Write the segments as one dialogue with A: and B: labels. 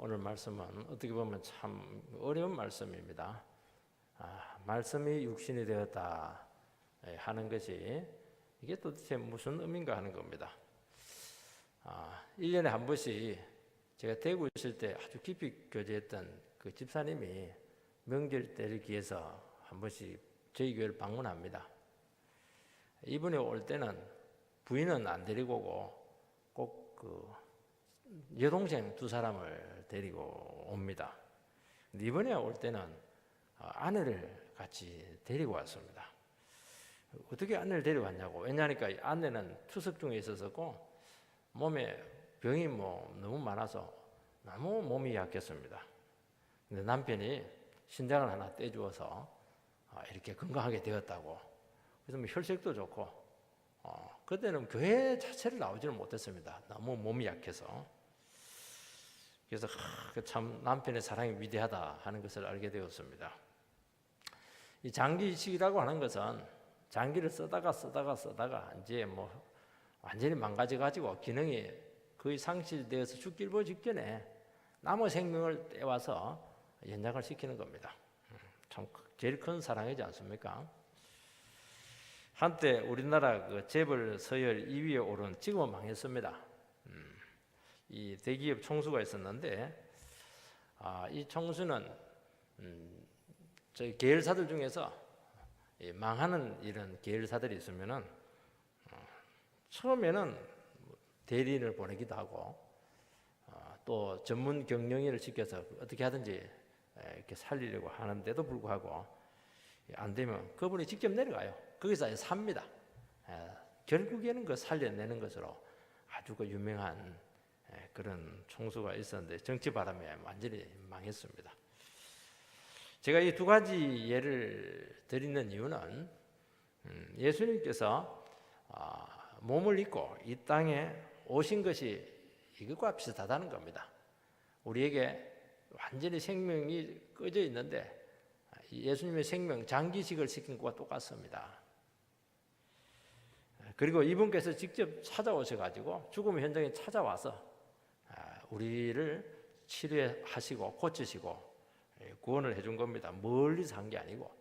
A: 오늘 말씀은 어떻게 보면 참 어려운 말씀입니다. 말씀이 육신이 되었다 하는 것이 이게 도대체 무슨 의미인가 하는 겁니다. 1년에 한 번씩 제가 대구에 있을 때 아주 깊이 교제했던 그 집사님이 명절 때를 기해서 한 번씩 저희 교회를 방문합니다. 이분이 올 때는 부인은 안 데리고 오고 꼭 그 여동생 2사람을 데리고 옵니다. 근데 이번에 올 때는 아내를 같이 데리고 왔습니다. 어떻게 아내를 데리고 왔냐고. 왜냐하니까 아내는 투석 중에 있었고 몸에 병이 너무 많아서 너무 몸이 약했습니다. 근데 남편이 신장을 하나 떼주어서 이렇게 건강하게 되었다고. 그래서 혈색도 좋고 그때는 교회 자체를 나오지를 못했습니다. 너무 몸이 약해서. 그래서 참 남편의 사랑이 위대하다 하는 것을 알게 되었습니다. 이 장기이식이라고 하는 것은 장기를 쓰다가 이제 완전히 망가져가지고 기능이 거의 상실되어서 죽기 직전에 남의 생명을 떼와서 연장을 시키는 겁니다. 참 제일 큰 사랑이지 않습니까? 한때 우리나라 그 재벌 서열 2위에 오른, 지금은 망했습니다. 이 대기업 총수가 있었는데 이 총수는 저희 계열사들 중에서 망하는 이런 계열사들이 있으면은 처음에는 대리인을 보내기도 하고 또 전문 경영인을 시켜서 어떻게 하든지 이렇게 살리려고 하는데도 불구하고 안 되면 그분이 직접 내려가요. 거기서 삽니다. 결국에는 그 살려내는 것으로 아주 그 유명한 그런 총수가 있었는데 정치 바람에 완전히 망했습니다. 제가 이 2가지 예를 드리는 이유는 예수님께서 몸을 입고 이 땅에 오신 것이 이것과 비슷하다는 겁니다. 우리에게 완전히 생명이 꺼져 있는데 예수님의 생명 장기식을 시킨 것과 똑같습니다. 그리고 이분께서 직접 찾아오셔가지고 죽음 현장에 찾아와서 우리를 치료하시고 고치시고 구원을 해준 겁니다. 멀리서 한 게 아니고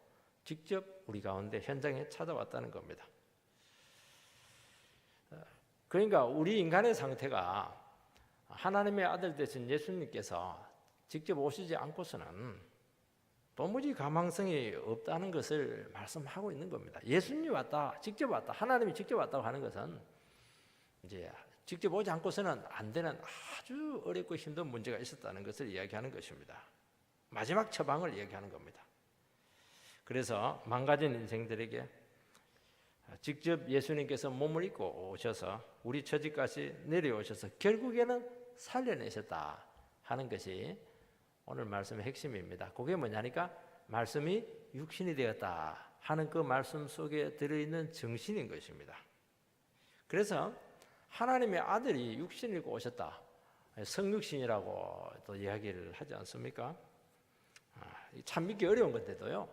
A: 직접 우리 가운데 현장에 찾아왔다는 겁니다. 그러니까 우리 인간의 상태가 하나님의 아들 되신 예수님께서 직접 오시지 않고서는 도무지 가망성이 없다는 것을 말씀하고 있는 겁니다. 예수님이 왔다, 직접 왔다, 하나님이 직접 왔다고 하는 것은 이제 직접 오지 않고서는 안 되는 아주 어렵고 힘든 문제가 있었다는 것을 이야기하는 것입니다. 마지막 처방을 이야기하는 겁니다. 그래서 망가진 인생들에게 직접 예수님께서 몸을 입고 오셔서 우리 처지까지 내려오셔서 결국에는 살려내셨다 하는 것이 오늘 말씀의 핵심입니다. 그게 뭐냐니까 말씀이 육신이 되었다 하는 그 말씀 속에 들어있는 정신인 것입니다. 그래서 하나님의 아들이 육신을 입고 오셨다. 성육신이라고 또 이야기를 하지 않습니까? 참 믿기 어려운 건데도요.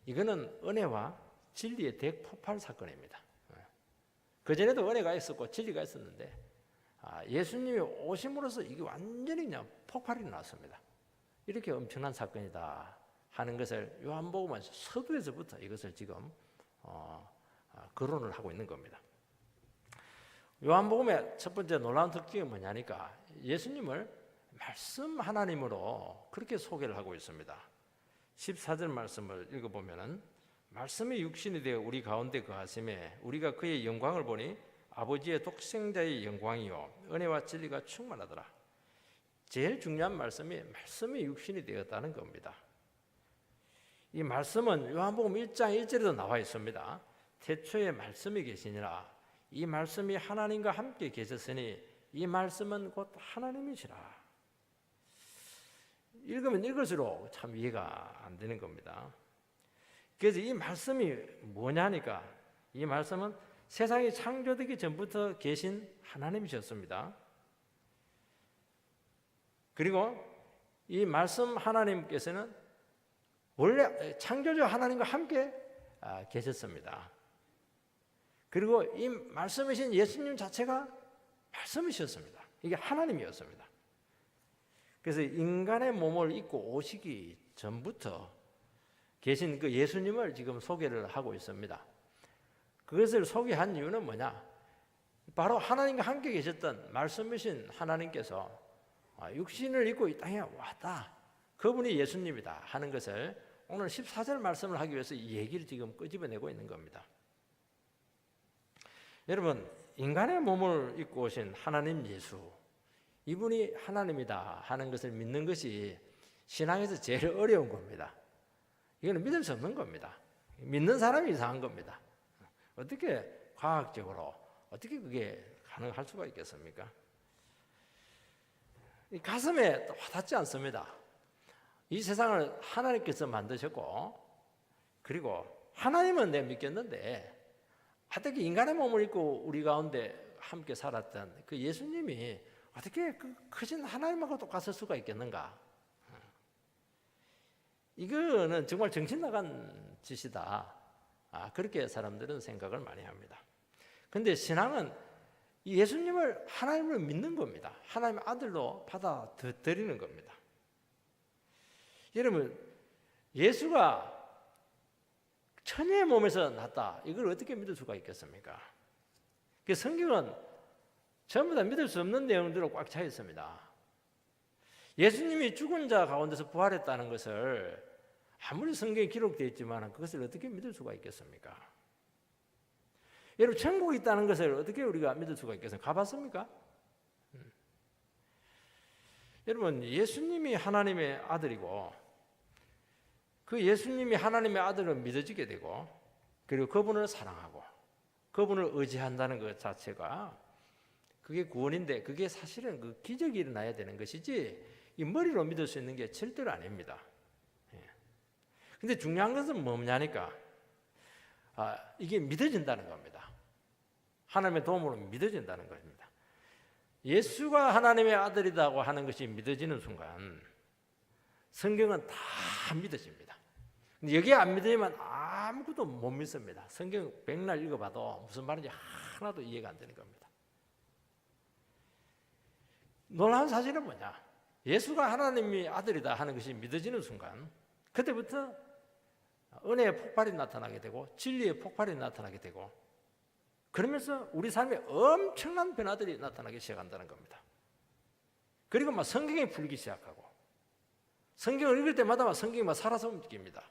A: 이거는 은혜와 진리의 대폭발 사건입니다. 그전에도 은혜가 있었고 진리가 있었는데 예수님이 오심으로써 이게 완전히 그냥 폭발이 났습니다. 이렇게 엄청난 사건이다 하는 것을 요한복음 서두에서부터 이것을 지금 거론을 하고 있는 겁니다. 요한복음의 첫 번째 놀라운 특징이 뭐냐니까 예수님을 말씀 하나님으로 그렇게 소개를 하고 있습니다. 14절 말씀을 읽어보면은 말씀이 육신이 되어 우리 가운데 거하심에 우리가 그의 영광을 보니 아버지의 독생자의 영광이요 은혜와 진리가 충만하더라. 제일 중요한 말씀이 육신이 되었다는 겁니다. 이 말씀은 요한복음 1장 1절에도 나와 있습니다. 태초에 말씀이 계시니라. 이 말씀이 하나님과 함께 계셨으니 이 말씀은 곧 하나님이시라. 읽으면 읽을수록 참 이해가 안 되는 겁니다. 그래서 이 말씀이 뭐냐니까 이 말씀은 세상이 창조되기 전부터 계신 하나님이셨습니다. 그리고 이 말씀 하나님께서는 원래 창조주 하나님과 함께 계셨습니다. 그리고 이 말씀이신 예수님 자체가 말씀이셨습니다. 이게 하나님이었습니다. 그래서 인간의 몸을 입고 오시기 전부터 계신 그 예수님을 지금 소개를 하고 있습니다. 그것을 소개한 이유는 뭐냐? 바로 하나님과 함께 계셨던 말씀이신 하나님께서 육신을 입고 이 땅에 왔다. 그분이 예수님이다 하는 것을 오늘 14절 말씀을 하기 위해서 이 얘기를 지금 끄집어내고 있는 겁니다. 여러분, 인간의 몸을 입고 오신 하나님 예수, 이분이 하나님이다 하는 것을 믿는 것이 신앙에서 제일 어려운 겁니다. 이거는 믿을 수 없는 겁니다. 믿는 사람이 이상한 겁니다. 어떻게 과학적으로 어떻게 그게 가능할 수가 있겠습니까? 이 가슴에 와닿지 않습니다. 이 세상을 하나님께서 만드셨고, 그리고 하나님은 내가 믿겠는데 어떻게 인간의 몸을 입고 우리 가운데 함께 살았던 그 예수님이 어떻게 그 크신 하나님하고 똑같을 수가 있겠는가? 이거는 정말 정신 나간 짓이다. 그렇게 사람들은 생각을 많이 합니다. 그런데 신앙은 예수님을 하나님을 믿는 겁니다. 하나님의 아들로 받아들이는 겁니다. 여러분, 예수가 처녀의 몸에서 났다. 이걸 어떻게 믿을 수가 있겠습니까? 그 성경은 전부 다 믿을 수 없는 내용들로 꽉 차 있습니다. 예수님이 죽은 자 가운데서 부활했다는 것을 아무리 성경에 기록되어 있지만 그것을 어떻게 믿을 수가 있겠습니까? 여러분, 천국이 있다는 것을 어떻게 우리가 믿을 수가 있겠습니까? 가봤습니까? 여러분, 예수님이 하나님의 아들이고 그 예수님이 하나님의 아들을 믿어지게 되고 그리고 그분을 사랑하고 그분을 의지한다는 것 자체가 그게 구원인데 그게 사실은 그 기적이 일어나야 되는 것이지 이 머리로 믿을 수 있는 게 절대로 아닙니다. 근데 중요한 것은 뭐냐니까 이게 믿어진다는 겁니다. 하나님의 도움으로 믿어진다는 것입니다. 예수가 하나님의 아들이라고 하는 것이 믿어지는 순간 성경은 다 믿어집니다. 근데 여기에 안 믿으면 아무것도 못 믿습니다. 성경 백날 읽어봐도 무슨 말인지 하나도 이해가 안 되는 겁니다. 놀라운 사실은 뭐냐? 예수가 하나님의 아들이다 하는 것이 믿어지는 순간 그때부터 은혜의 폭발이 나타나게 되고 진리의 폭발이 나타나게 되고 그러면서 우리 삶에 엄청난 변화들이 나타나기 시작한다는 겁니다. 그리고 막 성경이 풀리기 시작하고 성경을 읽을 때마다 막 성경이 막 살아서 움직입니다.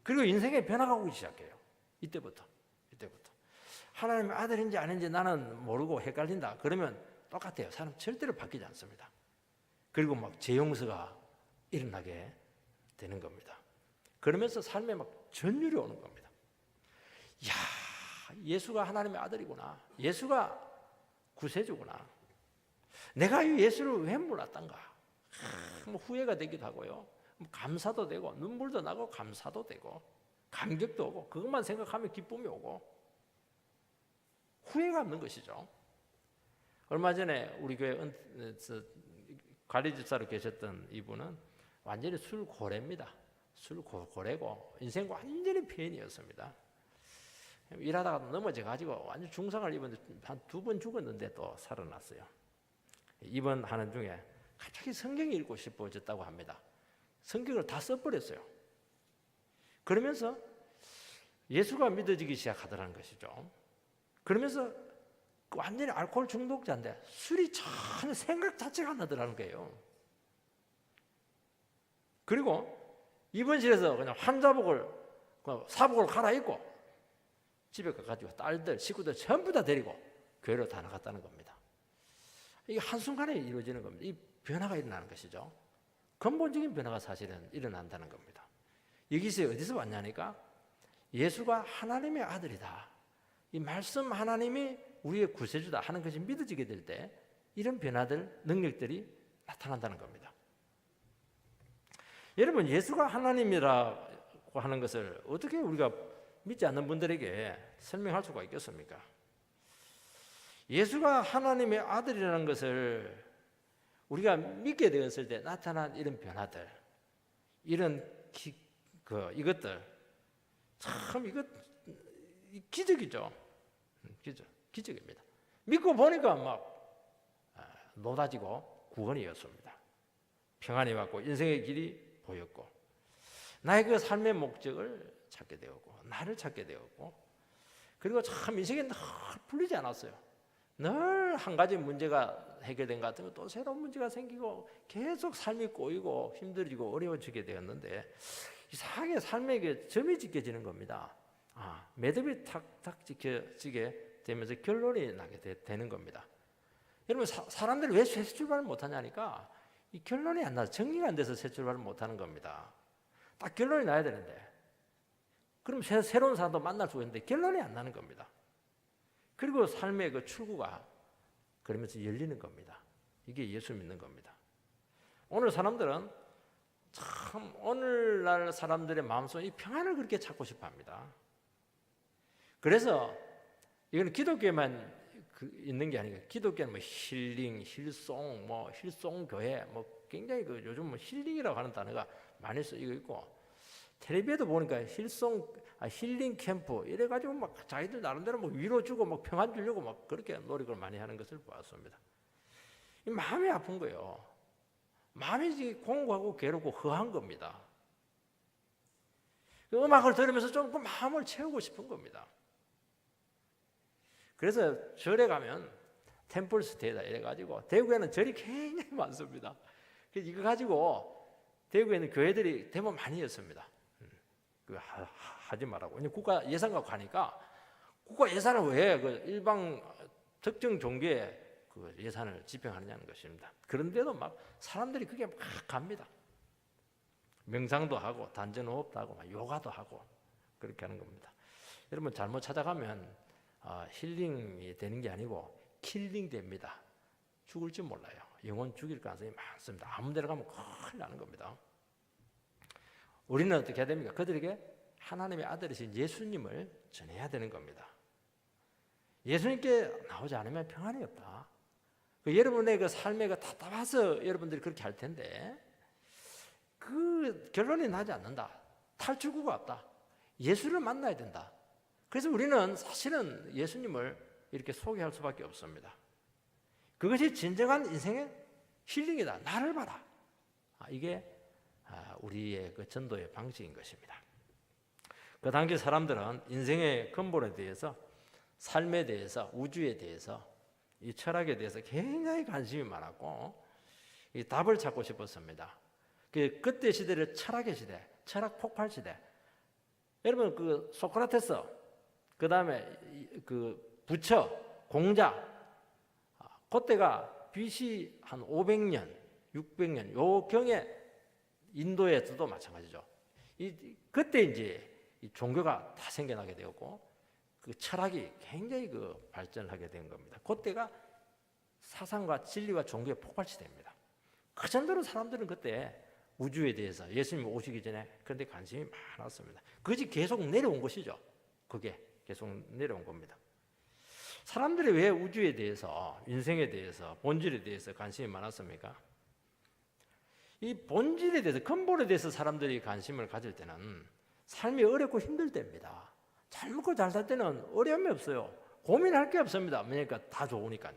A: 그리고 인생의 변화가 오기 시작해요. 이때부터 하나님의 아들인지 아닌지 나는 모르고 헷갈린다. 그러면 똑같아요. 사람 절대로 바뀌지 않습니다. 그리고 막 재용서가 일어나게 되는 겁니다. 그러면서 삶에 막 전율이 오는 겁니다. 이야, 예수가 하나님의 아들이구나. 예수가 구세주구나. 내가 이 예수를 왜 몰랐던가. 뭐 후회가 되기도 하고요. 감사도 되고 눈물도 나고 감사도 되고 감격도 오고 그것만 생각하면 기쁨이 오고 후회가 없는 것이죠. 얼마 전에 우리 교회 관리집사로 계셨던 이분은 완전히 술고래입니다. 술고래고 인생 완전히 폐인이었습니다. 일하다가 넘어져가지고 완전 중상을 입었는데 한 2번 죽었는데 또 살아났어요. 입원하는 중에 갑자기 성경이 읽고 싶어졌다고 합니다. 성경을 다 써버렸어요. 그러면서 예수가 믿어지기 시작하더라는 것이죠. 그러면서 완전히 알코올 중독자인데 술이 전혀 생각 자체가 안 나더라는 거예요. 그리고 입원실에서 그냥 환자복을 사복을 갈아입고 집에 가가지고 딸들, 식구들 전부 다 데리고 교회로 다 나갔다는 겁니다. 이게 한순간에 이루어지는 겁니다. 이 변화가 일어나는 것이죠. 근본적인 변화가 사실은 일어난다는 겁니다. 여기서 어디서 왔냐니까 예수가 하나님의 아들이다. 이 말씀 하나님이 우리의 구세주다 하는 것이 믿어지게 될 때 이런 변화들, 능력들이 나타난다는 겁니다. 여러분, 예수가 하나님이라고 하는 것을 어떻게 우리가 믿지 않는 분들에게 설명할 수가 있겠습니까? 예수가 하나님의 아들이라는 것을 우리가 믿게 되었을 때 나타난 이런 변화들, 이런 이것들 참 이것 기적이죠. 기적입니다. 믿고 보니까 막 높아지고 구원이었습니다. 평안이 왔고 인생의 길이 보였고 나의 그 삶의 목적을 찾게 되었고 나를 찾게 되었고 그리고 참 인생이 늘 풀리지 않았어요. 늘 한 가지 문제가 해결된 것 같으면 또 새로운 문제가 생기고 계속 삶이 꼬이고 힘들어지고 어려워지게 되었는데 이상하게 삶에 그 점이 찍혀지는 겁니다. 매듭이 탁탁 찍혀지게 되면서 결론이 나게 되는 겁니다. 여러분 사람들이 왜 새 출발을 못하냐니까 이 결론이 안 나서 정리가 안 돼서 새 출발을 못하는 겁니다. 딱 결론이 나야 되는데 그럼 새로운 사람도 만날 수가 있는데 결론이 안 나는 겁니다. 그리고 삶의 그 출구가 그러면서 열리는 겁니다. 이게 예수 믿는 겁니다. 오늘 사람들은 참 오늘날 사람들의 마음속에 이 평안을 그렇게 찾고 싶어합니다. 그래서 이건 기독교에만 있는 게 아니고 기독교는 뭐 힐링, 힐송, 뭐 힐송 교회, 뭐 굉장히 그 요즘 뭐 힐링이라고 하는 단어가 많이 쓰이고 있고 텔레비에도 보니까 힐링 캠프 이래가지고 막 자기들 나름대로 뭐 위로 주고 막 평안 주려고 막 그렇게 노력을 많이 하는 것을 보았습니다. 이 마음이 아픈 거예요. 마음이 공고하고 괴롭고 허한 겁니다. 그 음악을 들으면서 좀 그 마음을 채우고 싶은 겁니다. 그래서 절에 가면 템플스테이다 이래가지고 대구에는 절이 굉장히 많습니다. 그래서 이거 가지고 대구에는 교회들이 대부분 많이 였습니다. 하지 말라고. 왜냐면 국가 예산 갖고 하니까 국가 예산을 왜 그 일방 특정 종교에 그 예산을 집행하느냐는 것입니다. 그런데도 막 사람들이 그게 막 갑니다. 명상도 하고 단전호흡도 하고 막 요가도 하고 그렇게 하는 겁니다. 여러분 잘못 찾아가면 힐링이 되는 게 아니고 킬링 됩니다. 죽을지 몰라요. 영혼 죽일 가능성이 많습니다. 아무 데나 가면 큰일 나는 겁니다. 우리는 어떻게 해야 됩니까? 그들에게 하나님의 아들이신 예수님을 전해야 되는 겁니다. 예수님께 나오지 않으면 평안이 없다. 여러분의 그 삶에 그 답답해서 여러분들이 그렇게 할 텐데 그 결론이 나지 않는다. 탈출구가 없다. 예수를 만나야 된다. 그래서 우리는 사실은 예수님을 이렇게 소개할 수밖에 없습니다. 그것이 진정한 인생의 힐링이다. 나를 봐라. 이게 우리의 그 전도의 방식인 것입니다. 그 당시 사람들은 인생의 근본에 대해서, 삶에 대해서, 우주에 대해서, 이 철학에 대해서 굉장히 관심이 많았고 이 답을 찾고 싶었습니다. 그때 시대를 철학의 시대, 철학 폭발 시대. 여러분 그 소크라테스, 그 다음에 그 부처, 공자, 그때가 BC 한 500년, 600년 요 경에 인도에서도 마찬가지죠. 그때 이제 이 종교가 다 생겨나게 되었고 그 철학이 굉장히 그 발전하게 된 겁니다. 그때가 사상과 진리와 종교의 폭발 시대입니다. 그 정도로 사람들은 그때 우주에 대해서 예수님 오시기 전에 그런데 관심이 많았습니다. 그것이 계속 내려온 것이죠. 그게 계속 내려온 겁니다. 사람들이 왜 우주에 대해서, 인생에 대해서, 본질에 대해서 관심이 많았습니까? 이 본질에 대해서, 근본에 대해서 사람들이 관심을 가질 때는 삶이 어렵고 힘들 때입니다. 잘 먹고 잘 살 때는 어려움이 없어요. 고민할 게 없습니다. 그러니까 다 좋으니까요.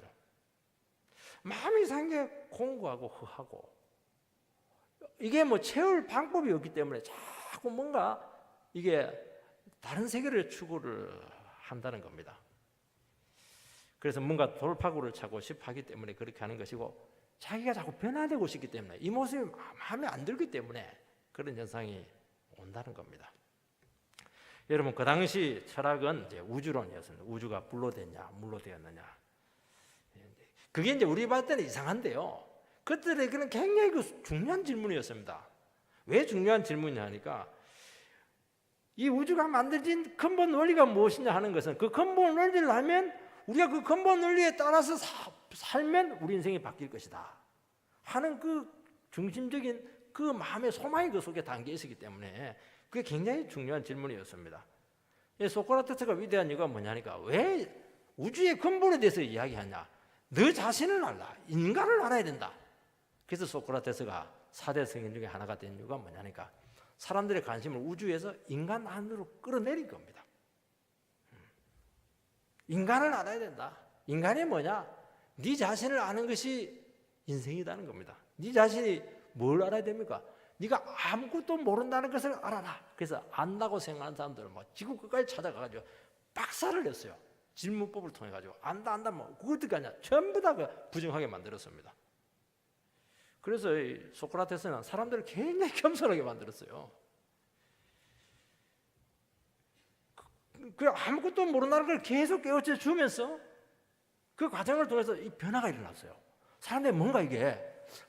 A: 마음이 상당히 공고하고 허하고 이게 뭐 채울 방법이 없기 때문에 자꾸 뭔가 이게 다른 세계를 추구를 한다는 겁니다. 그래서 뭔가 돌파구를 찾고 싶어 하기 때문에 그렇게 하는 것이고 자기가 자꾸 변화되고 싶기 때문에 이 모습이 마음에 안 들기 때문에 그런 현상이 온다는 겁니다. 여러분 그 당시 철학은 이제 우주론이었습니다. 우주가 불로 됐냐 물로 되었느냐. 그게 이제 우리 봤을 때는 이상한데요. 그들에게는 굉장히 그 중요한 질문이었습니다. 왜 중요한 질문이냐 하니까 이 우주가 만들어진 근본 원리가 무엇이냐 하는 것은 그 근본 원리를 알면 우리가 그 근본 원리에 따라서 살면 우리 인생이 바뀔 것이다 하는 그 중심적인 그 마음의 소망이 그 속에 담겨 있었기 때문에 그게 굉장히 중요한 질문이었습니다. 소크라테스가 위대한 이유가 뭐냐니까 왜 우주의 근본에 대해서 이야기하냐? 너 자신을 알라. 인간을 알아야 된다. 그래서 소크라테스가 4대 성인 중에 하나가 된 이유가 뭐냐니까 사람들의 관심을 우주에서 인간 안으로 끌어내린 겁니다. 인간을 알아야 된다. 인간이 뭐냐? 네 자신을 아는 것이 인생이라는 겁니다. 네 자신이 뭘 알아야 됩니까? 네가 아무것도 모른다는 것을 알아라. 그래서 안다고 생각하는 사람들은 뭐 지구 끝까지 찾아가가지고 박사를 냈어요. 질문법을 통해 가지고 안다 뭐 그것도 아니야. 전부 다 부정하게 만들었습니다. 그래서 이 소크라테스는 사람들을 굉장히 겸손하게 만들었어요. 그 아무것도 모른다는 걸 계속 깨우쳐 주면서 그 과정을 통해서 이 변화가 일어났어요. 사람들이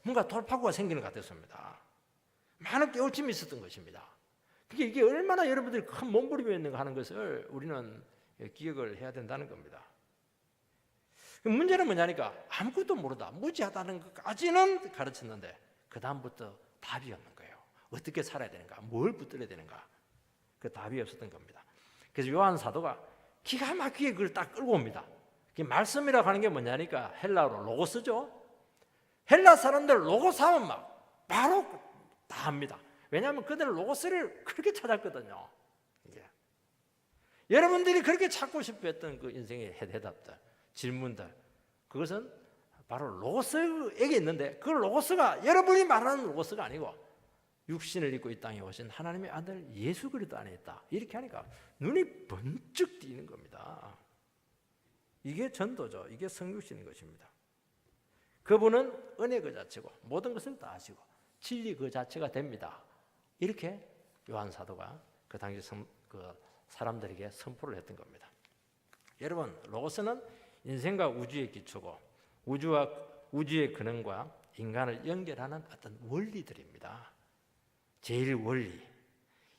A: 뭔가 돌파구가 생기는 것 같았습니다. 많은 깨우침이 있었던 것입니다. 이게 얼마나 여러분들이 큰 몸부림이었는가 하는 것을 우리는 기억을 해야 된다는 겁니다. 문제는 뭐냐니까 아무것도 모르다 무지하다는 것까지는 가르쳤는데 그 다음부터 답이 없는 거예요. 어떻게 살아야 되는가, 뭘 붙들어야 되는가, 그 답이 없었던 겁니다. 그래서 요한 사도가 기가 막히게 그걸 딱 끌고 옵니다. 말씀이라고 하는 게 뭐냐니까 헬라어로 로고스죠. 헬라 사람들 로고스 하면 막 바로 다 합니다. 왜냐하면 그들은 로고스를 그렇게 찾았거든요. 이제 여러분들이 그렇게 찾고 싶어 했던 그 인생의 해답들, 질문들, 그것은 바로 로고스에게 있는데 그 로고스가 여러분이 말하는 로고스가 아니고 육신을 입고 이 땅에 오신 하나님의 아들 예수 그리스도 안에 있다. 이렇게 하니까 눈이 번쩍 띄는 겁니다. 이게 전도죠. 이게 성육신인 것입니다. 그분은 은혜 그 자체고 모든 것을 다 하시고 진리 그 자체가 됩니다. 이렇게 요한 사도가 그 당시 사람들에게 선포를 했던 겁니다. 여러분, 로고스는 인생과 우주의 기초고 우주의 근원과 인간을 연결하는 어떤 원리들입니다. 제일 원리,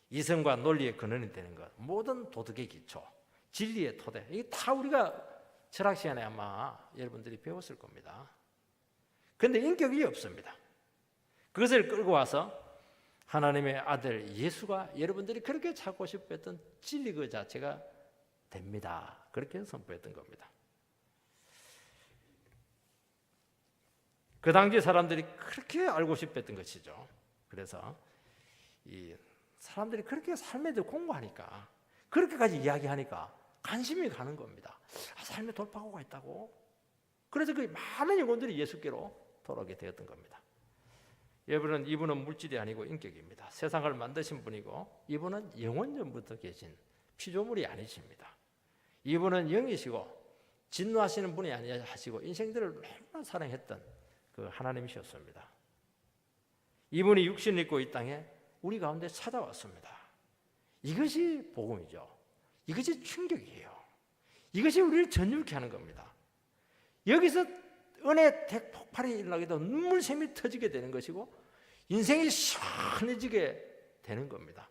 A: 이성과 논리의 근원이 되는 것, 모든 도덕의 기초, 진리의 토대, 이게 다 우리가 철학 시간에 아마 여러분들이 배웠을 겁니다. 그런데 인격이 없습니다. 그것을 끌고 와서 하나님의 아들 예수가 여러분들이 그렇게 찾고 싶어 했던 진리 그 자체가 됩니다. 그렇게 선포했던 겁니다. 그 당시 사람들이 그렇게 알고 싶어 했던 것이죠. 그래서 이 사람들이 그렇게 삶에 대해 공부하니까 그렇게까지 이야기하니까 관심이 가는 겁니다. 삶에 돌파구가 있다고. 그래서 그 많은 영혼들이 예수께로 돌아오게 되었던 겁니다. 여러분은 이분은 물질이 아니고 인격입니다. 세상을 만드신 분이고 이분은 영원 전부터 계신 피조물이 아니십니다. 이분은 영이시고 진노하시는 분이 아니시고 인생들을 너무나 사랑했던 그 하나님이셨습니다. 이분이 육신을 입고 이 땅에 우리 가운데 찾아왔습니다. 이것이 복음이죠. 이것이 충격이에요. 이것이 우리를 전율케 하는 겁니다. 여기서 은혜 대폭발이 일어나게 되고 눈물샘이 터지게 되는 것이고 인생이 시원해지게 되는 겁니다.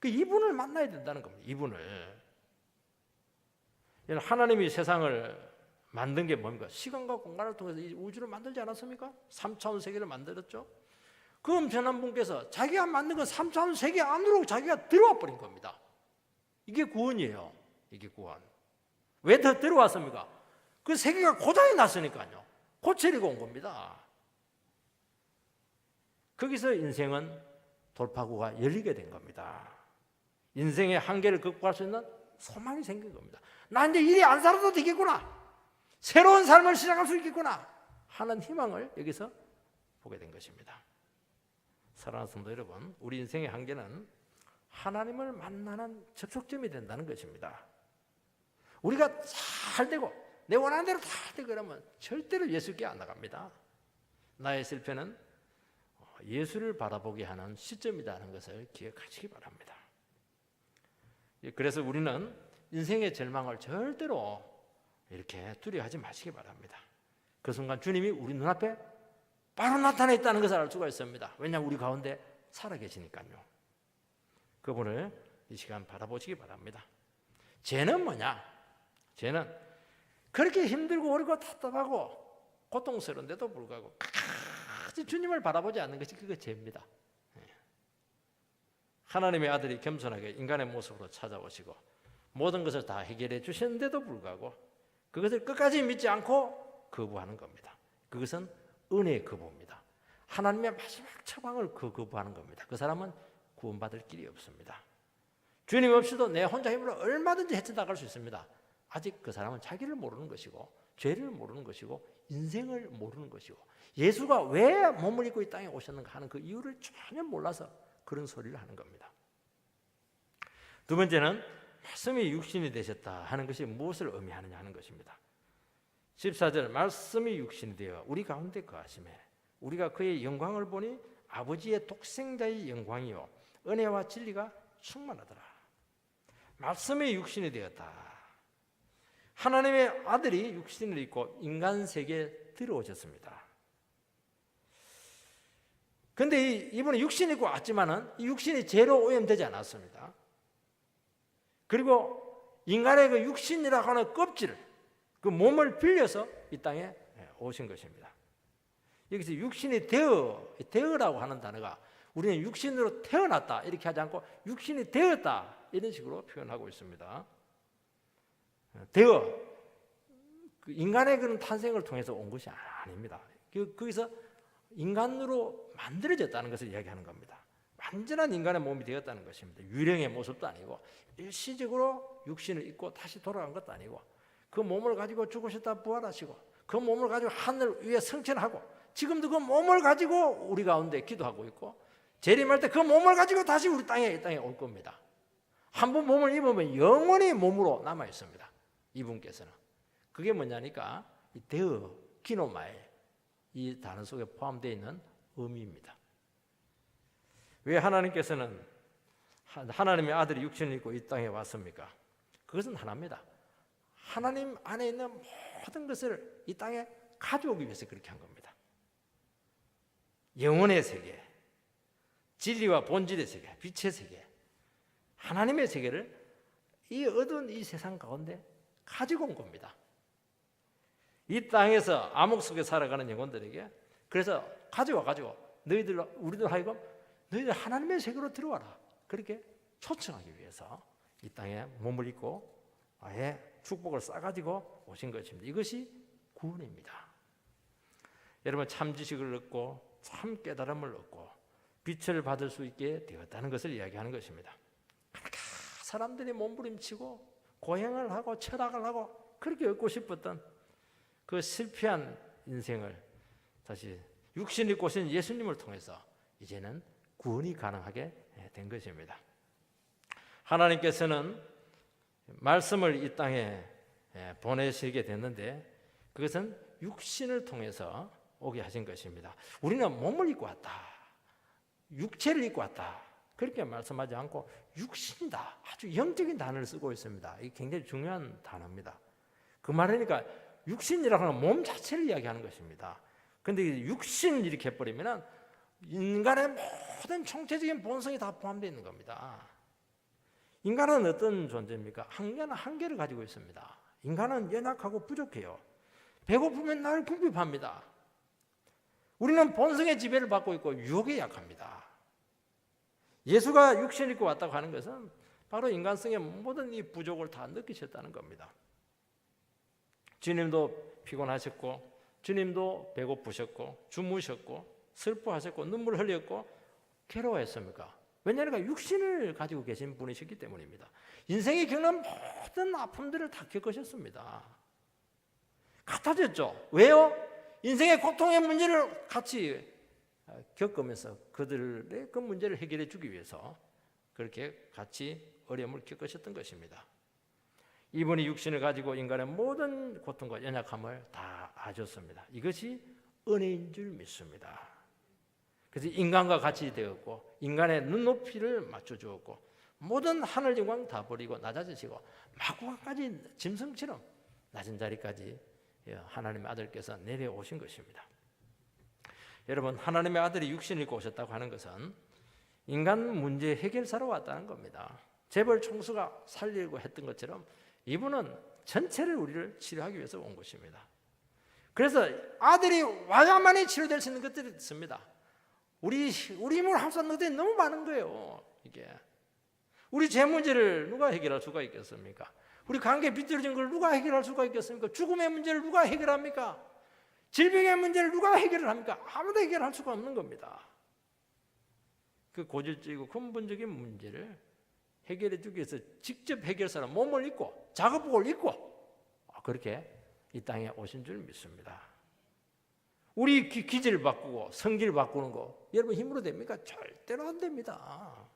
A: 이분을 만나야 된다는 겁니다. 이분을. 하나님이 세상을 만든 게 뭡니까? 시간과 공간을 통해서 이 우주를 만들지 않았습니까? 3차원 세계를 만들었죠. 그 엄청난 분께서 자기가 만든 건 3차원 세계 안으로 자기가 들어와 버린 겁니다. 이게 구원이에요. 이게 구원. 왜 더 들어왔습니까? 그 세계가 고장이 났으니까요. 고쳐리고 온 겁니다. 거기서 인생은 돌파구가 열리게 된 겁니다. 인생의 한계를 극복할 수 있는 소망이 생긴 겁니다. 나 이제 이리 안 살아도 되겠구나. 새로운 삶을 시작할 수 있겠구나 하는 희망을 여기서 보게 된 것입니다. 사랑하는 성도 여러분, 우리 인생의 한계는 하나님을 만나는 접촉점이 된다는 것입니다. 우리가 잘 되고 내 원하는 대로 다 되고 그러면 절대로 예수께 안 나갑니다. 나의 실패는 예수를 바라보게 하는 시점이라는 것을 기억하시기 바랍니다. 그래서 우리는 인생의 절망을 절대로 이렇게 두려워하지 마시기 바랍니다. 그 순간 주님이 우리 눈앞에 바로 나타나 있다는 것을 알 수가 있습니다. 왜냐하면 우리 가운데 살아계시니까요. 그분을 이 시간 바라보시기 바랍니다. 죄는 뭐냐? 죄는 그렇게 힘들고 어렵고 답답하고 고통스러운데도 불구하고 끝까지 주님을 바라보지 않는 것이 그거 죄입니다. 하나님의 아들이 겸손하게 인간의 모습으로 찾아오시고 모든 것을 다 해결해 주셨는데도 불구하고 그것을 끝까지 믿지 않고 거부하는 겁니다. 그것은 은혜의 거부입니다. 하나님의 마지막 처방을 거부하는 겁니다. 그 사람은 구원받을 길이 없습니다. 주님 없이도 내 혼자 힘으로 얼마든지 헤쳐나갈 수 있습니다. 아직 그 사람은 자기를 모르는 것이고 죄를 모르는 것이고 인생을 모르는 것이고 예수가 왜 몸을 입고 이 땅에 오셨는가 하는 그 이유를 전혀 몰라서 그런 소리를 하는 겁니다. 두 번째는 말씀이 육신이 되셨다 하는 것이 무엇을 의미하느냐 하는 것입니다. 14절 말씀이 육신이 되어 우리 가운데 거하심에 우리가 그의 영광을 보니 아버지의 독생자의 영광이요 은혜와 진리가 충만하더라. 말씀이 육신이 되었다. 하나님의 아들이 육신을 입고 인간 세계에 들어오셨습니다. 그런데 이분은 육신을 입고 왔지만은 이 육신이 죄로 오염되지 않았습니다. 그리고 인간의 그 육신이라고 하는 껍질, 그 몸을 빌려서 이 땅에 오신 것입니다. 여기서 육신이 되어라고 하는 단어가 우리는 육신으로 태어났다 이렇게 하지 않고 육신이 되었다 이런 식으로 표현하고 있습니다. 되어 그 인간의 그런 탄생을 통해서 온 것이 아닙니다. 거기서 인간으로 만들어졌다는 것을 이야기하는 겁니다. 완전한 인간의 몸이 되었다는 것입니다. 유령의 모습도 아니고 일시적으로 육신을 입고 다시 돌아간 것도 아니고 그 몸을 가지고 죽으셨다 부활하시고 그 몸을 가지고 하늘 위에 승천하고 지금도 그 몸을 가지고 우리 가운데 기도하고 있고 재림할 때 그 몸을 가지고 다시 우리 이 땅에 올 겁니다. 한 번 몸을 입으면 영원히 몸으로 남아 있습니다. 이분께서는 그게 뭐냐니까 이 데어 기노마에 이 단어 속에 포함되어 있는 의미입니다. 왜 하나님께서는 하나님의 아들이 육신을 입고 이 땅에 왔습니까? 그것은 하나입니다. 하나님 안에 있는 모든 것을 이 땅에 가져오기 위해서 그렇게 한 겁니다. 영혼의 세계, 진리와 본질의 세계, 빛의 세계, 하나님의 세계를 이 어두운 이 세상 가운데 가지고 온 겁니다. 이 땅에서 암흑 속에 살아가는 영혼들에게 그래서 가지고 우리들 하여금 너희들 하나님의 세계로 들어와라 그렇게 초청하기 위해서 이 땅에 몸을 입고 아예 축복을 싸가지고 오신 것입니다. 이것이 구원입니다. 여러분 참 지식을 얻고 참 깨달음을 얻고 빛을 받을 수 있게 되었다는 것을 이야기하는 것입니다. 그러니까 사람들이 몸부림치고 고행을 하고 철학을 하고 그렇게 얻고 싶었던 그 실패한 인생을 다시 육신을 입고 오신 예수님을 통해서 이제는 구원이 가능하게 된 것입니다. 하나님께서는 말씀을 이 땅에 보내시게 됐는데 그것은 육신을 통해서 오게 하신 것입니다. 우리는 몸을 입고 왔다. 육체를 입고 왔다. 그렇게 말씀하지 않고 육신이다. 아주 영적인 단어를 쓰고 있습니다. 이게 굉장히 중요한 단어입니다. 그 말이니까 육신이라고 하는 몸 자체를 이야기하는 것입니다. 그런데 육신 이렇게 해버리면 인간의 모든 총체적인 본성이 다 포함되어 있는 겁니다. 인간은 어떤 존재입니까? 인간은 한계를 가지고 있습니다. 인간은 연약하고 부족해요. 배고프면 날 궁핍합니다. 우리는 본성의 지배를 받고 있고 유혹에 약합니다. 예수가 육신을 입고 왔다고 하는 것은 바로 인간성의 모든 이 부족을 다 느끼셨다는 겁니다. 주님도 피곤하셨고 주님도 배고프셨고 주무셨고 슬퍼하셨고 눈물 흘렸고 괴로워했습니까? 왜냐하면 육신을 가지고 계신 분이셨기 때문입니다. 인생이 겪는 모든 아픔들을 다 겪으셨습니다. 같아졌죠. 왜요? 인생의 고통의 문제를 같이 겪으면서 그들의 그 문제를 해결해 주기 위해서 그렇게 같이 어려움을 겪으셨던 것입니다. 이분이 육신을 가지고 인간의 모든 고통과 연약함을 다 아셨습니다. 이것이 은혜인 줄 믿습니다. 그래서 인간과 같이 되었고 인간의 눈높이를 맞춰주었고 모든 하늘 영광 다 버리고 낮아지시고 마구간까지 짐승처럼 낮은 자리까지 하나님의 아들께서 내려오신 것입니다. 여러분 하나님의 아들이 육신을 입고 오셨다고 하는 것은 인간 문제 해결사로 왔다는 겁니다. 재벌 총수가 살리려고 했던 것처럼 이분은 전체를 우리를 치료하기 위해서 온 것입니다. 그래서 아들이 와야만이 치료될 수 있는 것들이 있습니다. 우리 힘으로 할 수 없는 것들이 너무 많은 거예요. 이게 우리 제 문제를 누가 해결할 수가 있겠습니까? 우리 관계 비뚤어진 걸 누가 해결할 수가 있겠습니까? 죽음의 문제를 누가 해결합니까? 질병의 문제를 누가 해결을 합니까? 아무도 해결할 수가 없는 겁니다. 그 고질적이고 근본적인 문제를 해결해 주기 위해서 직접 해결사로 몸을 입고 작업복을 입고 그렇게 이 땅에 오신 줄 믿습니다. 우리 기질 바꾸고 성질 바꾸는 거 여러분 힘으로 됩니까? 절대로 안 됩니다.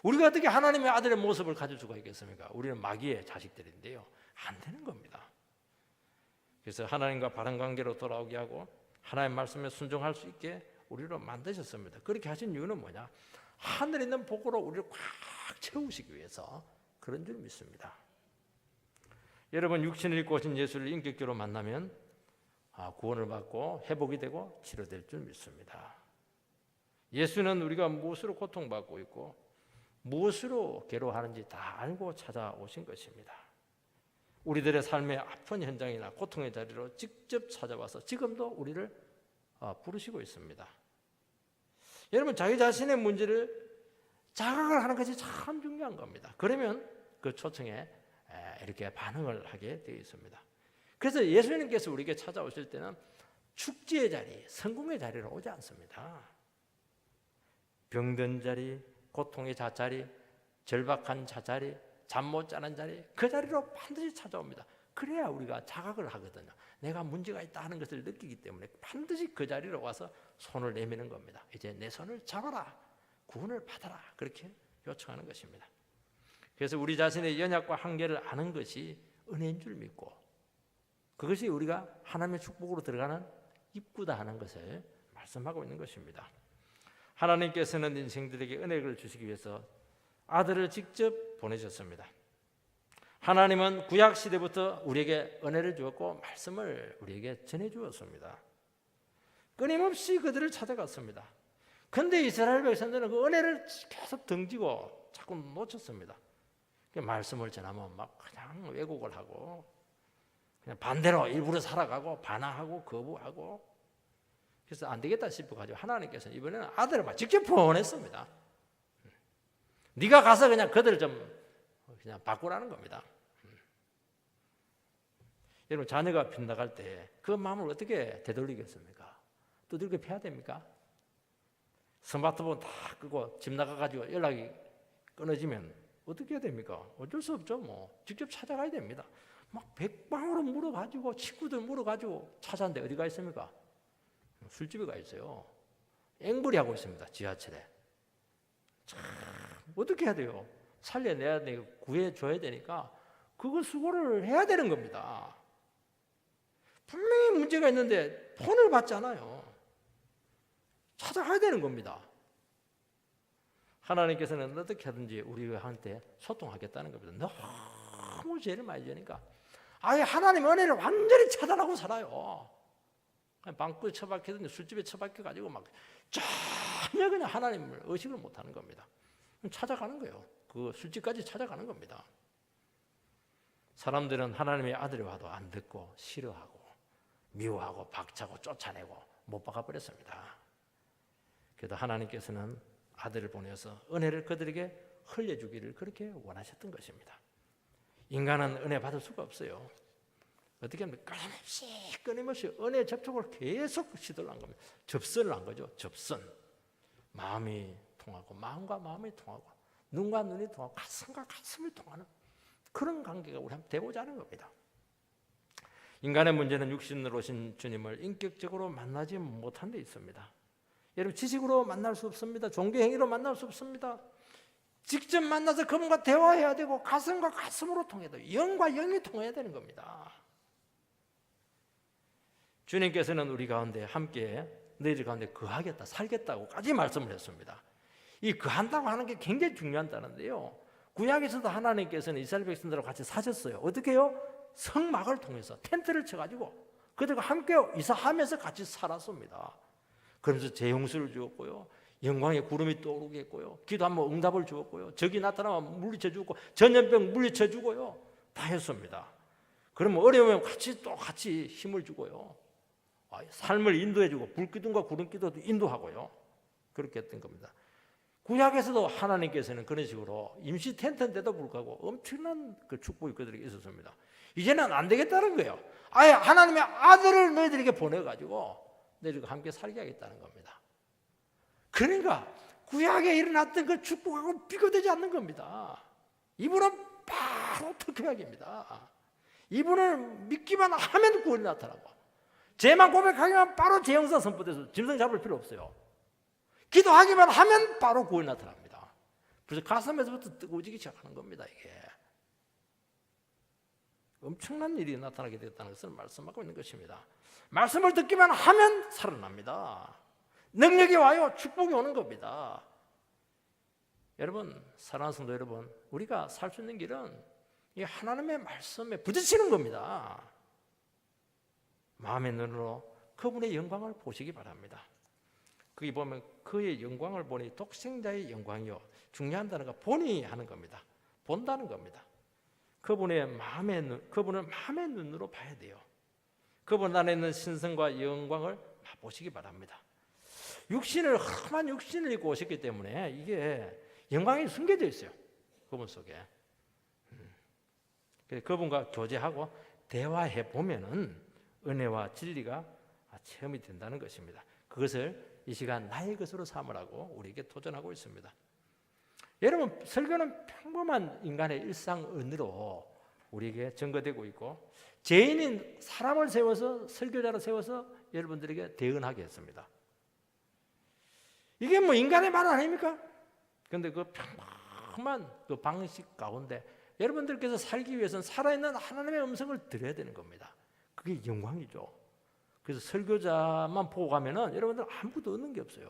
A: 우리가 어떻게 하나님의 아들의 모습을 가질 수가 있겠습니까? 우리는 마귀의 자식들인데요. 안 되는 겁니다. 그래서 하나님과 바른 관계로 돌아오게 하고 하나님의 말씀에 순종할 수 있게 우리를 만드셨습니다. 그렇게 하신 이유는 뭐냐? 하늘에 있는 복으로 우리를 꽉 채우시기 위해서 그런 줄 믿습니다. 여러분 육신을 입고 오신 예수를 인격적으로 만나면 구원을 받고 회복이 되고 치료될 줄 믿습니다. 예수는 우리가 무엇으로 고통받고 있고 무엇으로 괴로워하는지 다 알고 찾아오신 것입니다. 우리들의 삶의 아픈 현장이나 고통의 자리로 직접 찾아와서 지금도 우리를 부르시고 있습니다. 여러분 자기 자신의 문제를 자각을 하는 것이 참 중요한 겁니다. 그러면 그 초청에 이렇게 반응을 하게 되어 있습니다. 그래서 예수님께서 우리에게 찾아오실 때는 축제의 자리, 성공의 자리로 오지 않습니다. 병든 자리, 고통의 자리, 절박한 자리, 잠 못 자는 자리, 그 자리로 반드시 찾아옵니다. 그래야 우리가 자각을 하거든요. 내가 문제가 있다 하는 것을 느끼기 때문에 반드시 그 자리로 와서 손을 내미는 겁니다. 이제 내 손을 잡아라, 구원을 받아라, 그렇게 요청하는 것입니다. 그래서 우리 자신의 연약과 한계를 아는 것이 은혜인 줄 믿고 그것이 우리가 하나님의 축복으로 들어가는 입구다 하는 것을 말씀하고 있는 것입니다. 하나님께서는 인생들에게 은혜를 주시기 위해서 아들을 직접 보내셨습니다. 하나님은 구약 시대부터 우리에게 은혜를 주었고 말씀을 우리에게 전해 주었습니다. 끊임없이 그들을 찾아갔습니다. 그런데 이스라엘 백성들은 그 은혜를 계속 등지고 자꾸 놓쳤습니다. 말씀을 전하면 막 그냥 왜곡을 하고 그냥 반대로 일부러 살아가고 반항하고 거부하고 그래서 안 되겠다 싶어가지고 하나님께서는 이번에는 아들을 막 직접 보냈습니다. 네가 가서 그냥 그들을 좀 그냥 바꾸라는 겁니다. 여러분 자녀가 빗나갈 때 그 마음을 어떻게 되돌리겠습니까? 두들겨 패야 됩니까? 스마트폰 다 끄고 집 나가가지고 연락이 끊어지면 어떻게 해야 됩니까? 어쩔 수 없죠. 뭐 직접 찾아가야 됩니다. 막 백방으로 물어가지고 친구들 물어가지고 찾았는데 어디가 있습니까? 술집에 가 있어요. 앵벌이 하고 있습니다. 지하철에. 참 어떻게 해야 돼요? 살려내야 되고 구해줘야 되니까 그거 수고를 해야 되는 겁니다. 분명히 문제가 있는데 폰을 받잖아요. 찾아가야 되는 겁니다. 하나님께서는 어떻게 하든지 우리한테 소통하겠다는 겁니다. 너무 죄를 많이 지으니까 아예 하나님 은혜를 완전히 차단하고 살아요. 방구에 처박히든지 술집에 처박혀가지고 막 전혀 그냥 하나님을 의식을 못하는 겁니다. 찾아가는 거예요. 그 술집까지 찾아가는 겁니다. 사람들은 하나님의 아들이 와도 안 듣고 싫어하고 미워하고 박차고 쫓아내고 못 박아버렸습니다. 그래도 하나님께서는 아들을 보내서 은혜를 그들에게 흘려주기를 그렇게 원하셨던 것입니다. 인간은 은혜 받을 수가 없어요. 어떻게 하면 끊임없이 은혜 접촉을 계속 시도를 한 겁니다. 접선을 한 거죠. 접선. 마음이 통하고 마음과 마음이 통하고 눈과 눈이 통하고 가슴과 가슴이 통하는 그런 관계가 우리 한번 되고자 하는 겁니다. 인간의 문제는 육신으로 오신 주님을 인격적으로 만나지 못한 데 있습니다. 여러분 지식으로 만날 수 없습니다. 종교 행위로 만날 수 없습니다. 직접 만나서 그분과 대화해야 되고 가슴과 가슴으로 통해야 돼요. 영과 영이 통해야 되는 겁니다. 주님께서는 우리 가운데 함께 너희들 가운데 거하겠다, 살겠다고까지 말씀을 했습니다. 이 거한다고 하는 게 굉장히 중요하다는데요. 구약에서도 하나님께서는 이스라엘 백성들과 같이 사셨어요. 어떻게 해요? 성막을 통해서 텐트를 쳐가지고 그들과 함께 이사하면서 같이 살았습니다. 그러면서 재홍수를 주었고요. 영광의 구름이 떠오르게 했고요. 기도하면 응답을 주었고요. 적이 나타나면 물리쳐 주고 전염병 물리쳐 주고요. 다 했습니다. 그러면 어려우면 같이 힘을 주고요. 삶을 인도해 주고 불기둥과 구름기도도 인도하고요. 그렇게 했던 겁니다. 구약에서도 하나님께서는 그런 식으로 임시 텐트인데도 불구하고 엄청난 그 축복이 그들에게 있었습니다. 이제는 안 되겠다는 거예요. 아예 하나님의 아들을 너희들에게 보내가지고 너희들과 함께 살게 하겠다는 겁니다. 그러니까 구약에 일어났던 그 축복하고 비교되지 않는 겁니다. 이분은 바로 특효약입니다. 이분을 믿기만 하면 구원이 나타나고, 죄만 고백하기만 바로 죄 용서 선포돼서 짐승 잡을 필요 없어요. 기도하기만 하면 바로 구원이 나타납니다. 그래서 가슴에서부터 뜨거워지기 시작하는 겁니다. 이게 엄청난 일이 나타나게 되었다는 것을 말씀하고 있는 것입니다. 말씀을 듣기만 하면 살아납니다. 능력이 와요. 축복이 오는 겁니다. 여러분, 사랑하는 성도 여러분, 우리가 살 수 있는 길은 이 하나님의 말씀에 부딪히는 겁니다. 마음의 눈으로 그분의 영광을 보시기 바랍니다. 거기 보면 그의 영광을 보니 독생자의 영광이요. 중요한 단어가 보니 하는 겁니다. 본다는 겁니다. 그분을 마음의 눈으로 봐야 돼요. 그분 안에 있는 신성과 영광을 보시기 바랍니다. 험한 육신을 입고 오셨기 때문에 이게 영광이 숨겨져 있어요. 그분 속에. 그분과 교제하고 대화해 보면은 은혜와 진리가 체험이 된다는 것입니다. 그것을 이 시간 나의 것으로 삼으라고 우리에게 도전하고 있습니다. 여러분, 설교는 평범한 인간의 일상 은혜로 우리에게 증거되고 있고, 죄인인 사람을 세워서, 설교자를 세워서 여러분들에게 대언하게 했습니다. 이게 뭐 인간의 말 아닙니까? 그런데 그 평범한 그 방식 가운데 여러분들께서 살기 위해서는 살아있는 하나님의 음성을 들어야 되는 겁니다. 그게 영광이죠. 그래서 설교자만 보고 가면은 여러분들 아무것도 얻는 게 없어요.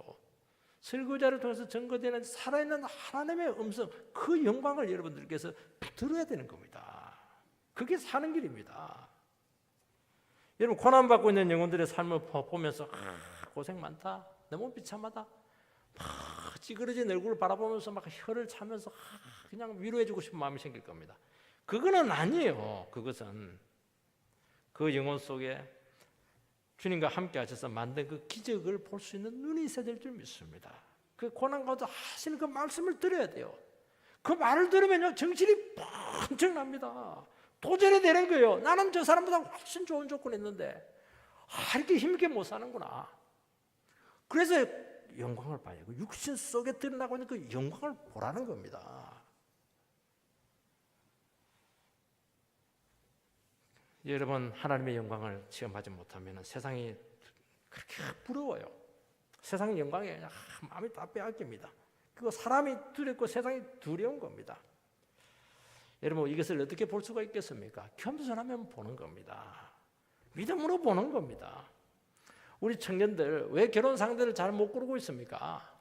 A: 설교자를 통해서 증거되는 살아있는 하나님의 음성, 그 영광을 여러분들께서 들어야 되는 겁니다. 그게 사는 길입니다. 여러분, 고난받고 있는 영혼들의 삶을 보면서 고생 많다, 너무 비참하다, 막 찌그러진 얼굴을 바라보면서 막 혀를 차면서 그냥 위로해주고 싶은 마음이 생길 겁니다. 그거는 아니에요. 그것은 그 영혼 속에 주님과 함께 하셔서 만든 그 기적을 볼 수 있는 눈이 있어야 될 줄 믿습니다. 그 고난 가운데 하시는 그 말씀을 들어야 돼요. 그 말을 들으면요, 정신이 번쩍 납니다. 도전이 되는 거예요. 나는 저 사람보다 훨씬 좋은 조건이 있는데 이렇게 힘있게 못 사는구나. 그래서 영광을 봐요. 그 육신 속에 드러나고 있는 그 영광을 보라는 겁니다. 여러분, 하나님의 영광을 체험하지 못하면 세상이 그렇게 부러워요. 세상의 영광에 마음이 다 빼앗깁니다. 그거 사람이 두렵고 세상이 두려운 겁니다. 여러분, 이것을 어떻게 볼 수가 있겠습니까? 겸손하면 보는 겁니다. 믿음으로 보는 겁니다. 우리 청년들 왜 결혼 상대를 잘 못 고르고 있습니까?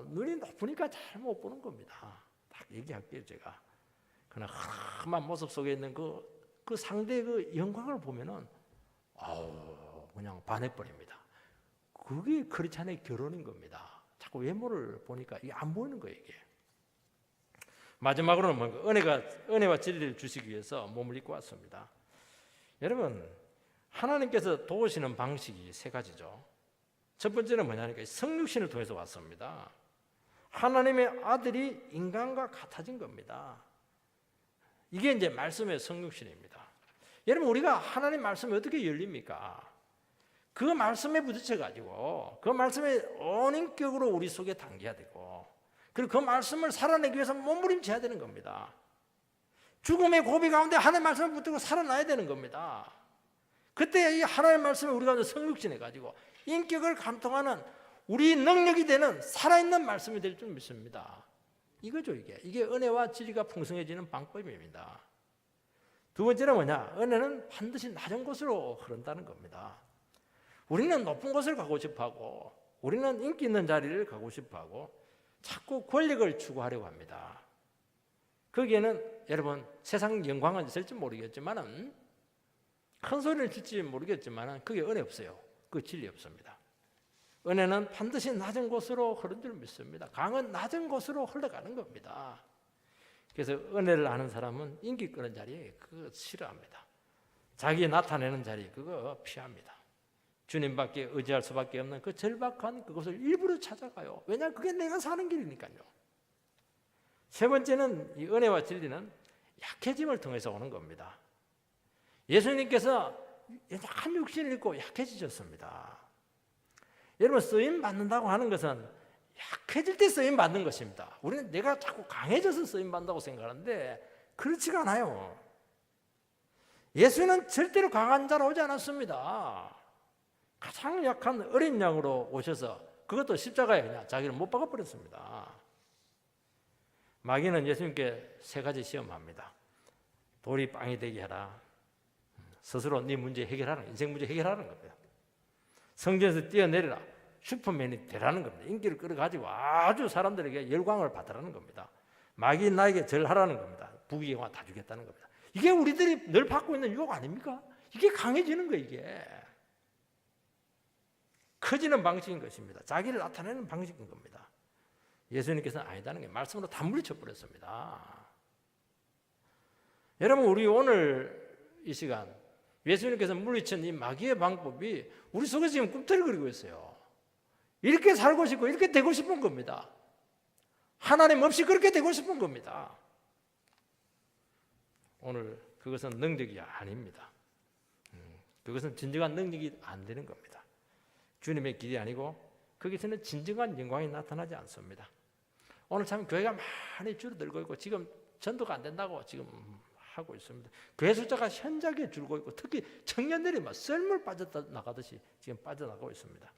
A: 눈이 높으니까 잘 못 보는 겁니다. 딱 얘기할게요, 제가. 그러나 험한 모습 속에 있는 그 상대의 그 영광을 보면은 그냥 반해버립니다. 그게 크리스찬의 결혼인 겁니다. 자꾸 외모를 보니까 이게 안 보이는 거예요, 이게. 마지막으로는 뭔가 은혜와 진리를 주시기 위해서 몸을 입고 왔습니다. 여러분, 하나님께서 도우시는 방식이 세 가지죠. 첫 번째는 뭐냐니까 성육신을 통해서 왔습니다. 하나님의 아들이 인간과 같아진 겁니다. 이게 이제 말씀의 성육신입니다. 여러분, 우리가 하나님 말씀이 어떻게 열립니까? 그 말씀에 부딪혀가지고 그 말씀에 온 인격으로 우리 속에 담겨야 되고, 그리고 그 말씀을 살아내기 위해서 몸부림쳐야 되는 겁니다. 죽음의 고비 가운데 하나님의 말씀을 붙들고 살아나야 되는 겁니다. 그때 이 하나님의 말씀을 우리가 성육신해가지고 인격을 감통하는 우리 능력이 되는 살아있는 말씀이 될 줄 믿습니다. 이거죠, 이게 은혜와 진리가 풍성해지는 방법입니다. 두 번째는 뭐냐? 은혜는 반드시 낮은 곳으로 흐른다는 겁니다. 우리는 높은 곳을 가고 싶어하고, 우리는 인기 있는 자리를 가고 싶어하고, 자꾸 권력을 추구하려고 합니다. 거기에는 여러분, 세상 영광은 있을지 모르겠지만은, 큰 소리를 칠지 모르겠지만은 그게 은혜 없어요. 그 진리 없습니다. 은혜는 반드시 낮은 곳으로 흐른 줄 믿습니다. 강은 낮은 곳으로 흘러가는 겁니다. 그래서 은혜를 아는 사람은 인기 끄는 자리 그거 싫어합니다. 자기 나타내는 자리 그거 피합니다. 주님밖에 의지할 수밖에 없는 그 절박한 그것을 일부러 찾아가요. 왜냐하면 그게 내가 사는 길이니까요. 세 번째는 이 은혜와 진리는 약해짐을 통해서 오는 겁니다. 예수님께서 한 육신을 입고 약해지셨습니다. 여러분, 쓰임 받는다고 하는 것은 약해질 때 쓰임 받는 것입니다. 우리는 내가 자꾸 강해져서 쓰임 받는다고 생각하는데 그렇지가 않아요. 예수는 절대로 강한 자로 오지 않았습니다. 가장 약한 어린 양으로 오셔서 그것도 십자가에 그냥 자기를 못 박아버렸습니다. 마귀는 예수님께 세 가지 시험합니다. 돌이 빵이 되게 하라. 스스로 네 문제 해결하는, 인생 문제 해결하는 겁니다. 성전에서 뛰어내리라. 슈퍼맨이 되라는 겁니다. 인기를 끌어가지고 아주 사람들에게 열광을 받으라는 겁니다. 마귀 나에게 절하라는 겁니다. 부귀영화 다 주겠다는 겁니다. 이게 우리들이 늘 받고 있는 유혹 아닙니까? 이게 강해지는 거예요. 이게 커지는 방식인 것입니다. 자기를 나타내는 방식인 겁니다. 예수님께서는 아니다는 게 말씀으로 다 물리쳐버렸습니다. 여러분, 우리 오늘 이 시간 예수님께서 물리친 이 마귀의 방법이 우리 속에서 지금 꿈틀거리고 있어요. 이렇게 살고 싶고 이렇게 되고 싶은 겁니다. 하나님 없이 그렇게 되고 싶은 겁니다. 오늘 그것은 능력이 아닙니다. 그것은 진정한 능력이 안 되는 겁니다. 주님의 길이 아니고 거기서는 진정한 영광이 나타나지 않습니다. 오늘 참 교회가 많이 줄어들고 있고 지금 전도가 안 된다고 지금 하고 있습니다. 교회 숫자가 현저하게 줄고 있고 특히 청년들이 막 썰물 빠져나가듯이 지금 빠져나가고 있습니다.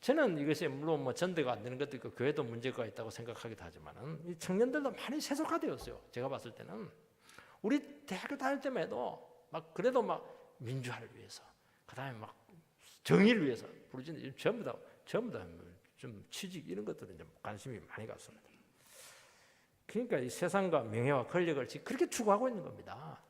A: 저는 이것이 물론 뭐 전도가 안 되는 것도 있고 교회도 문제가 있다고 생각하기도 하지만은 이 청년들도 많이 세속화되었어요. 제가 봤을 때는 우리 대학교 다닐 때만 해도 막 그래도 막 민주화를 위해서 그다음에 막 정의를 위해서 부르짖는 전부 다 좀 취직 이런 것들은 좀 관심이 많이 갔습니다. 그러니까 이 세상과 명예와 권력을 지금 그렇게 추구하고 있는 겁니다.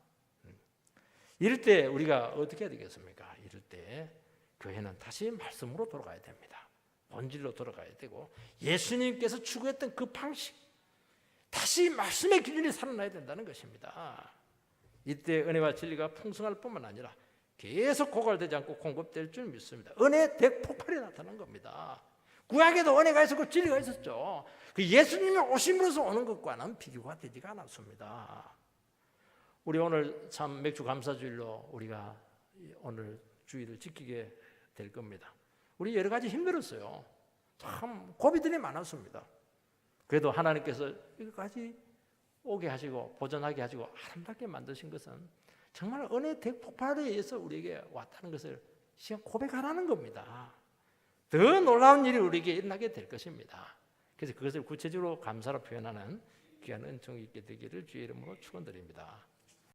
A: 이럴 때 우리가 어떻게 해야 되겠습니까? 이럴 때 교회는 다시 말씀으로 돌아가야 됩니다. 본질로 돌아가야 되고 예수님께서 추구했던 그 방식 다시 말씀의 기준이 살아나야 된다는 것입니다. 이때 은혜와 진리가 풍성할 뿐만 아니라 계속 고갈되지 않고 공급될 줄 믿습니다. 은혜의 대폭발이 나타난 겁니다. 구약에도 은혜가 있었고 진리가 있었죠. 그 예수님이 오심으로써 오는 것과는 비교가 되지가 않았습니다. 우리 오늘 참 맥주 감사주일로 우리가 오늘 주일을 지키게 될 겁니다. 우리 여러 가지 힘들었어요. 참 고비들이 많았습니다. 그래도 하나님께서 이것까지 오게 하시고 보존하게 하시고 아름답게 만드신 것은 정말 은혜의 대폭발에 의해서 우리에게 왔다는 것을 시간 고백하라는 겁니다. 더 놀라운 일이 우리에게 일어나게 될 것입니다. 그래서 그것을 구체적으로 감사로 표현하는 귀한 은총이 있게 되기를 주의 이름으로 축원드립니다.